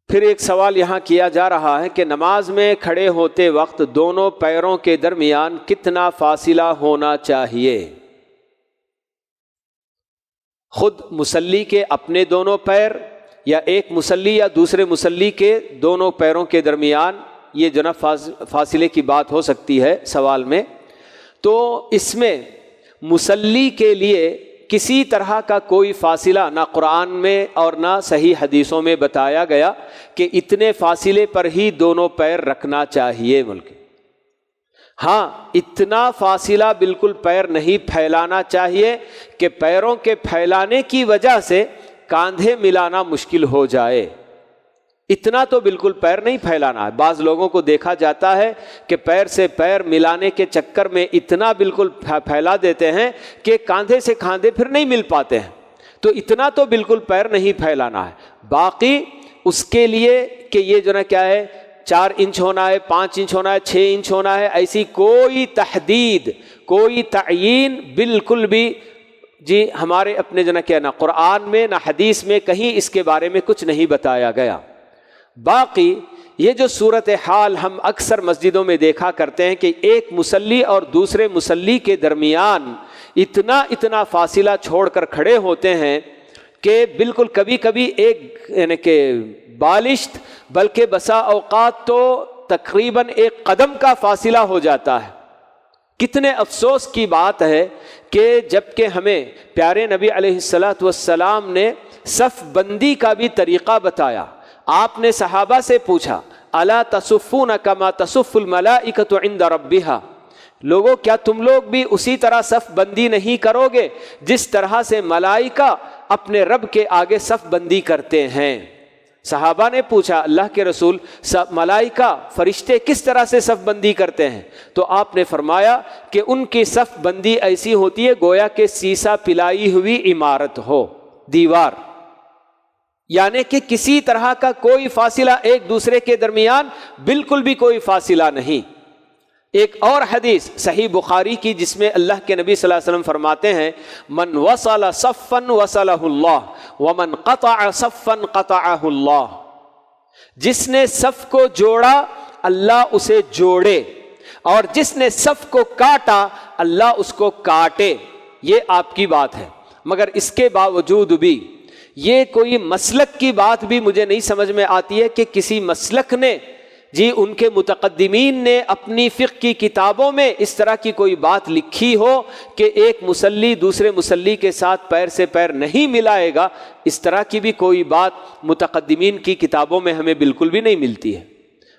پھر ایک سوال یہاں کیا جا رہا ہے کہ نماز میں کھڑے ہوتے وقت دونوں پیروں کے درمیان کتنا فاصلہ ہونا چاہیے؟ خود مصلی کے اپنے دونوں پیر یا ایک مصلی یا دوسرے مصلی کے دونوں پیروں کے درمیان، یہ جو نا فاصلے کی بات ہو سکتی ہے سوال میں۔ تو اس میں مصلی کے لیے کسی طرح کا کوئی فاصلہ نہ قرآن میں اور نہ صحیح حدیثوں میں بتایا گیا کہ اتنے فاصلے پر ہی دونوں پیر رکھنا چاہیے بلکہ ہاں اتنا فاصلہ بالکل پیر نہیں پھیلانا چاہیے کہ پیروں کے پھیلانے کی وجہ سے کاندھے ملانا مشکل ہو جائے، اتنا تو بالکل پیر نہیں پھیلانا ہے۔ بعض لوگوں کو دیکھا جاتا ہے کہ پیر سے پیر ملانے کے چکر میں اتنا بالکل پھیلا دیتے ہیں کہ کاندھے سے کاندھے پھر نہیں مل پاتے ہیں، تو اتنا تو بالکل پیر نہیں پھیلانا ہے۔ باقی اس کے لیے کہ یہ جو نا کیا ہے 4 انچ ہونا ہے، 5 انچ ہونا ہے، 6 انچ ہونا ہے، ایسی کوئی تحدید، کوئی تعیین بالکل بھی جی ہمارے اپنے جو نا کیا نہ قرآن میں نہ حدیث میں کہیں اس کے بارے میں کچھ نہیں بتایا گیا۔ باقی یہ جو صورتحال ہم اکثر مسجدوں میں دیکھا کرتے ہیں کہ ایک مصلی اور دوسرے مصلی کے درمیان اتنا فاصلہ چھوڑ کر کھڑے ہوتے ہیں کہ بالکل کبھی کبھی ایک یعنی کہ بالشت بلکہ بسا اوقات تو تقریباً 1 قدم کا فاصلہ ہو جاتا ہے۔ کتنے افسوس کی بات ہے کہ جب کہ ہمیں پیارے نبی علیہ الصلاۃ والسلام نے صف بندی کا بھی طریقہ بتایا۔ آپ نے صحابہ سے پوچھا الا تصفون کما تصف الملائکۃ عند ربها، لوگوں کیا تم لوگ بھی اسی طرح صف بندی نہیں کرو گے جس طرح سے ملائکہ اپنے رب کے آگے صف بندی کرتے ہیں؟ صحابہ نے پوچھا اللہ کے رسول ملائکہ فرشتے کس طرح سے صف بندی کرتے ہیں؟ تو آپ نے فرمایا کہ ان کی صف بندی ایسی ہوتی ہے گویا کہ سیسا پلائی ہوئی عمارت ہو، دیوار، یعنی کہ کسی طرح کا کوئی فاصلہ ایک دوسرے کے درمیان بالکل بھی کوئی فاصلہ نہیں۔ ایک اور حدیث صحیح بخاری کی جس میں اللہ کے نبی صلی اللہ علیہ وسلم فرماتے ہیں من وصل صفا وصلہ اللہ ومن قطع صفا قطعہ اللہ، جس نے صف کو جوڑا اللہ اسے جوڑے، اور جس نے صف کو کاٹا اللہ اس کو کاٹے۔ یہ آپ کی بات ہے، مگر اس کے باوجود بھی یہ کوئی مسلک کی بات بھی مجھے نہیں سمجھ میں آتی ہے کہ کسی مسلک نے جی ان کے متقدمین نے اپنی فقہ کی کتابوں میں اس طرح کی کوئی بات لکھی ہو کہ ایک مصلی دوسرے مصلی کے ساتھ پیر سے پیر نہیں ملائے گا۔ اس طرح کی بھی کوئی بات متقدمین کی کتابوں میں ہمیں بالکل بھی نہیں ملتی ہے،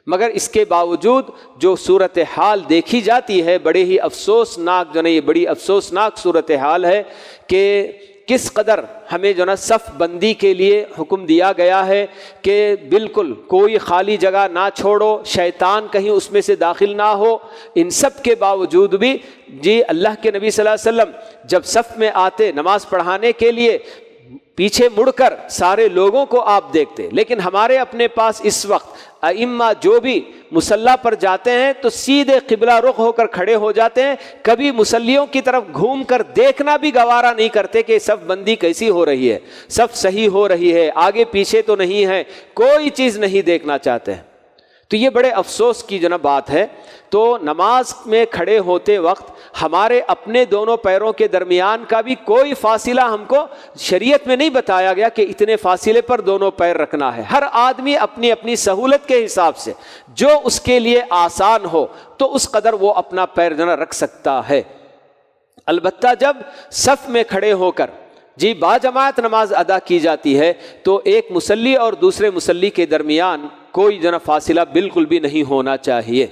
مگر اس کے باوجود جو صورتحال دیکھی جاتی ہے بڑے ہی افسوسناک جو نا یہ بڑی افسوسناک صورتحال ہے کہ کس قدر ہمیں جو نا صف بندی کے لیے حکم دیا گیا ہے کہ بالکل کوئی خالی جگہ نہ چھوڑو، شیطان کہیں اس میں سے داخل نہ ہو۔ ان سب کے باوجود بھی جی اللہ کے نبی صلی اللہ علیہ وسلم جب صف میں آتے نماز پڑھانے کے لیے پیچھے مڑ کر سارے لوگوں کو آپ دیکھتے، لیکن ہمارے اپنے پاس اس وقت ائمہ جو بھی مصلی پر جاتے ہیں تو سیدھے قبلہ رخ ہو کر کھڑے ہو جاتے ہیں، کبھی مصلیوں کی طرف گھوم کر دیکھنا بھی گوارا نہیں کرتے کہ صف بندی کیسی ہو رہی ہے، صف صحیح ہو رہی ہے، آگے پیچھے تو نہیں ہے، کوئی چیز نہیں دیکھنا چاہتے ہیں۔ تو یہ بڑے افسوس کی جو نا بات ہے۔ تو نماز میں کھڑے ہوتے وقت ہمارے اپنے دونوں پیروں کے درمیان کا بھی کوئی فاصلہ ہم کو شریعت میں نہیں بتایا گیا کہ اتنے فاصلے پر دونوں پیر رکھنا ہے۔ ہر آدمی اپنی اپنی سہولت کے حساب سے جو اس کے لیے آسان ہو تو اس قدر وہ اپنا پیر جو نا رکھ سکتا ہے۔ البتہ جب صف میں کھڑے ہو کر جی باجماعت نماز ادا کی جاتی ہے تو ایک مصلی اور دوسرے مصلی کے درمیان کوئی جو نا فاصلہ بالکل بھی نہیں ہونا چاہیے۔